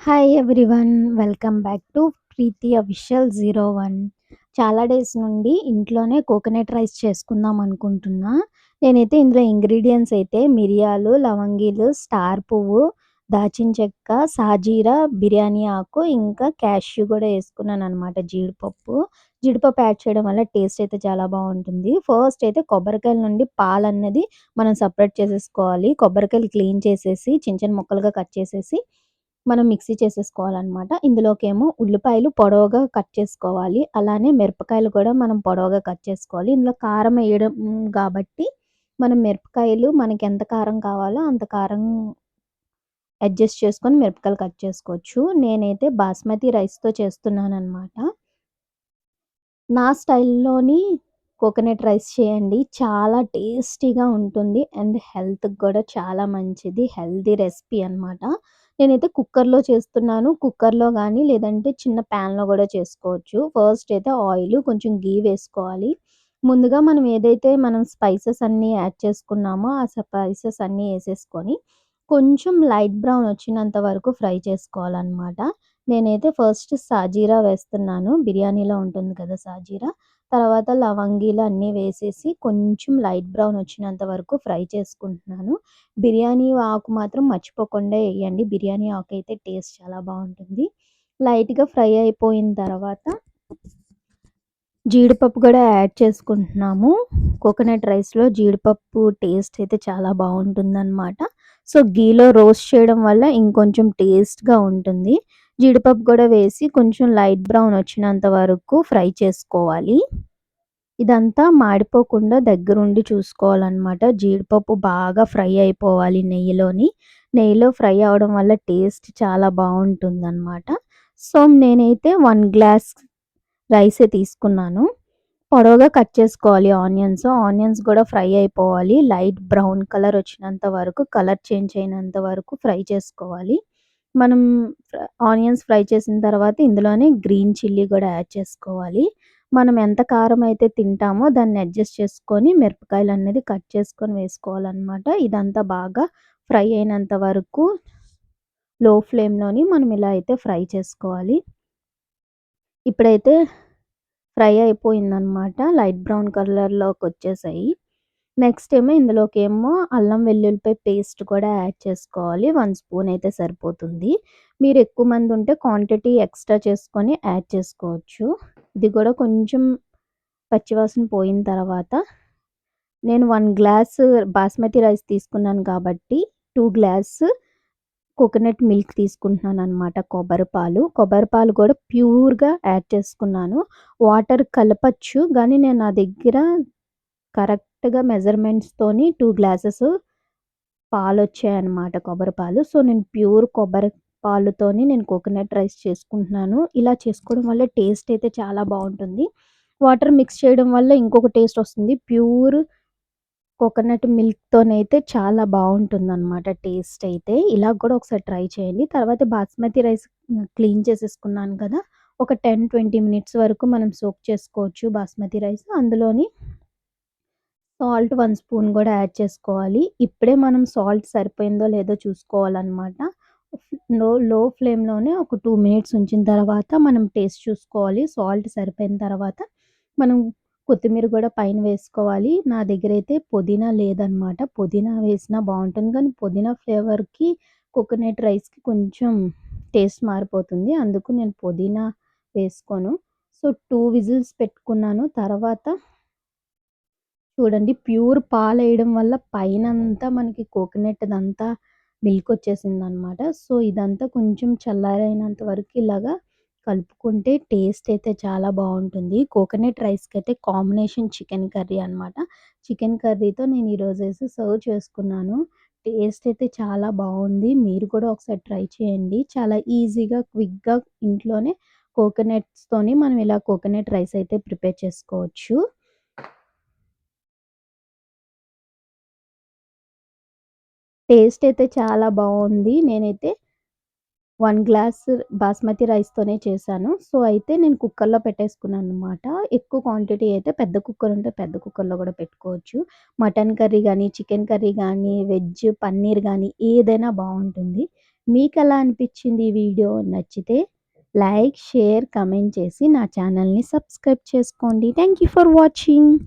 Hi everyone. Welcome back to Preethi official 01. చాలా days నుండి ఇంట్లోనే కోకోనట్ రైస్ చేసుకుందాం అనుకుంటున్నా. నేనైతే ఇందులో ఇంగ్రీడియెంట్స్ అయితే మిరియాలు, లవంగీలు, స్టార్ పువ్వు, దాచిన చెక్క, సాజీరా, బిర్యానీ ఆకు, ఇంకా క్యాష్యూ కూడా యేసుకున్నాననమాట, జీడిపప్పు. జీడిపప్పు యాడ్ చేయడం వల్ల టేస్ట్ అయితే చాలా బావుంటుంది. ఫస్ట్ అయితే కొబ్బరికాయల నుండి పాలన్నది మనం సెపరేట్ చేసేసుకోవాలి. కొబ్బరికాయలు క్లీన్ చేసేసి చిన్న చిన్న ముక్కలుగా కట్ చేసేసి మనం మిక్సీ చేసేసుకోవాలనమాట. ఇందులోకేమో ఉల్లిపాయలు పొడవుగా కట్ చేసుకోవాలి. అలానే మిరపకాయలు కూడా మనం పొడవుగా కట్ చేసుకోవాలి. ఇందులో కారం ఎయడం గాబట్టి మనం మిరపకాయలు మనకెంత కారం కావాలో అంత కారం అడ్జస్ట్ చేసుకొని మిరపకాయలు కట్ చేసుకోవచ్చు. నేనైతే బాస్మతి రైస్‌తో చేస్తున్నాననమాట. నా స్టైల్‌లోని కోకోనట్ రైస్ చేయండి. చాలా టేస్టీగా ఉంటుంది. అండ్ హెల్త్‌కి గూడా చాలా మంచిది. హెల్తీ రెసిపీ అనమాట. నేనైతే కుక్కర్‌లో చేస్తున్నాను. కుక్కర్‌లో గానీ, లేదంటే చిన్న ప్యాన్‌లో గూడా చేసుకోవచ్చు. ఫస్ట్ అయితే ఆయిలు, కొంచెం ఘీ వేసుకోవాలి. ముందుగా మనం స్పైసెస్ అన్నీ యాడ్ చేసుకున్నామో, ఆ స్పైసెస్ అన్నీ ఏసేసుకొని, కొంచెం లైట్ బ్రౌన్ వచ్చినంత వరకు ఫ్రై చేసుకోవాలనమాట. నేనైతే ఫస్ట్ సాజీరా వేస్తున్నాను. బిర్యానీలో ఉంటుంది కదా సాజీరా. తర్వాత లవంగీలు అన్నీ వేసేసి కొంచెం లైట్ బ్రౌన్ వచ్చినంత వరకు ఫ్రై చేసుకుంటున్నాను. బిర్యానీ ఆకు మాత్రం మర్చిపోకుండా ఎయ్యండి. బిర్యానీ ఆకయితే టేస్ట్ చాలా బావుంటుంది. లైట్‌గా ఫ్రై అయిపోయిన తర్వాత జీడిపప్పు గూడా యాడ్ చేసుకుంటున్నాము. కోకోనట్ రైస్‌లో జీడిపప్పు టేస్ట్ అయితే చాలా బావుంటుందనమాట. సో, ఘీలో రోస్ట్ చేయడం వల్ల ఇంకొంచెం టేస్ట్‌గా ఉంటుంది. జీడిపప్పు గూడా వేసి కొంచెం లైట్ బ్రౌన్ వచ్చినంత వరకు ఫ్రై చేసుకోవాలి. ఇదంతా మాడిపోకుండా దగ్గరుండి చూసుకోవాలనమాట. జీడిపప్పు బాగా ఫ్రై అయిపోవాలి నెయ్యిలోని. నెయ్యిలో ఫ్రై అవ్వడం వల్ల టేస్ట్ చాలా బావుంటుందనమాట. సో, నేనైతే 1 గ్లాస్ రైసే తీసుకున్నాను. పొడవుగా కట్ చేసుకోవాలి ఆనియన్స్. ఆనియన్స్ గూడా ఫ్రై అయిపోవాలి. లైట్ బ్రౌన్ కలర్ వచ్చినంత వరకు, కలర్ చేంజ్ అయినంత వరకు ఫ్రై చేసుకోవాలి. మనం ఆనియన్స్ ఫ్రై చేసిన తర్వాత ఇందులోనే గ్రీన్ చిల్లీ గూడా యాడ్ చేసుకోవాలి. మనం ఎంత కారం అయితే తింటామో దాన్ని అడ్జస్ట్ చేసుకొని మిరపకాయలనేది కట్ చేసుకొని వేసుకోవాలనమాట. ఇదంతా బాగా ఫ్రై అయినంత వరకు లో ఫ్లేమ్‌లోని మనం ఇలా అయితే ఫ్రై చేసుకోవాలి. ఇప్పుడైతే ఫ్రై అయిపోయిందనమాట. Light brown కలర్‌లోకొచ్చేసాయి. నెక్స్ట్ ఏమో ఇందులోకేమో అల్లం వెల్లుల్లిపాయ పేస్ట్ కూడా యాడ్ చేసుకోవాలి. 1 స్పూన్ అయితే సరిపోతుంది. మీరు ఎక్కువ మంది ఉంటే క్వాంటిటీ ఎక్స్‌ట్రా చేసుకొని యాడ్ చేసుకోవచ్చు. ఇది కూడా కొంచెం పచ్చివాసన పోయిన తర్వాత నేను 1 గ్లాస్ బాస్మతి రైస్ తీసుకున్నాను కాబట్టి 2 గ్లాస్ కోకోనట్ మిల్క్ తీసుకుంటున్నాననమాట. కొబ్బరి పాలు. కొబ్బరి పాలు కూడా ప్యూర్‌గా యాడ్ చేసుకున్నాను. వాటర్ కలపొచ్చు. గానీ నేను నా దగ్గర కరెక్ట్‌గా మెజర్‌మెంట్స్‌తోని 2 గ్లాసెస్ పాలొచ్చాయన్నమాట, కొబ్బరి పాలు. సో, నేను ప్యూర్ కొబ్బరి పాలుతోని నేను కోకోనట్ రైస్ చేసుకుంటున్నాను. ఇలా చేసుకోవడం వల్ల టేస్ట్ అయితే చాలా బావుంటుంది. వాటర్ మిక్స్ చేయడం వల్ల ఇంకొక టేస్ట్ వస్తుంది. ప్యూర్ కోకోనట్ మిల్క్‌తోనైతే చాలా బావుంటుందన్నమాట టేస్ట్ అయితే. ఇలా కూడా ఒకసారి ట్రై చేయండి. తర్వాత బాస్మతి రైస్ క్లీన్ చేసేసుకున్నాను కదా! ఒక 10, 20 మినిట్స్ వరకు మనం సోక్ చేసుకోవచ్చు బాస్మతి రైస్. అందులోని సాల్ట్ 1 స్పూన్ గూడా యాడ్ చేసుకోవాలి. ఇప్పుడే మనం సాల్ట్ సరిపోయిందో లేదో చూసుకోవాలనమాట. లో ఫ్లేమ్‌లోనే ఒక 2 మినిట్స్ ఉంచిన తర్వాత మనం టేస్ట్ చూసుకోవాలి. సాల్ట్ సరిపోయిన తర్వాత మనం కొత్తిమీర గూడా పైన వేసుకోవాలి. నా దగ్గరైతే పుదీనా లేదనమాట. పుదీనా వేసినా బావుంటుంది. కానీ పుదీనా ఫ్లేవర్‌కి కోకోనట్ రైస్‌కి కొంచెం టేస్ట్ మారిపోతుంది. అందుకు నేను పుదీనా వేసుకోను. సో, 2 విజిల్స్ పెట్టుకున్నాను. తర్వాత చూడండి, ప్యూర్ పాలేయడం వల్ల పైనంతా మనకి కోకోనట్‌దంతా మిల్కొచ్చేసిందనమాట. సో, ఇదంతా కొంచెం చల్లారైనంత వరకు ఇలాగా కలుపుకుంటే టేస్ట్ అయితే చాలా బావుంటుంది. కోకోనట్ రైస్‌కైతే కాంబినేషన్ చికెన్ కర్రీ అనమాట. చికెన్ కర్రీతో నేను ఈరోజైతే సర్వ్ చేసుకున్నాను. టేస్ట్ అయితే చాలా బావుంది. మీరు కూడా ఒకసారి ట్రై చేయండి. చాలా ఈజీగా, క్విక్‌గా ఇంట్లోనే కోకోనట్స్‌తోని మనం ఇలా కోకోనట్ రైస్ అయితే ప్రిపేర్ చేసుకోవచ్చు. టేస్ట్ అయితే చాలా బావుంది. నేనైతే 1 గ్లాస్ బాస్మతి రైస్‌తోనే చేశాను. సో, అయితే నేను కుక్కర్‌లో పెట్టేసుకున్నాననమాట. ఎక్కువ క్వాంటిటీ అయితే పెద్ద కుక్కర్ ఉంటే పెద్ద కుక్కర్‌లో గూడా పెట్టుకోవచ్చు. మటన్ కర్రీ గానీ, చికెన్ కర్రీ గానీ, వెజ్ పన్నీర్ గానీ ఏదైనా బావుంటుంది. మీకెలా అనిపిచ్చింది ఈ వీడియో? నచ్చితే లైక్, షేర్, కమెంట్ చేసి నా ఛానల్‌ని సబ్స్క్రైబ్ చేసుకోండి. Thank you for watching.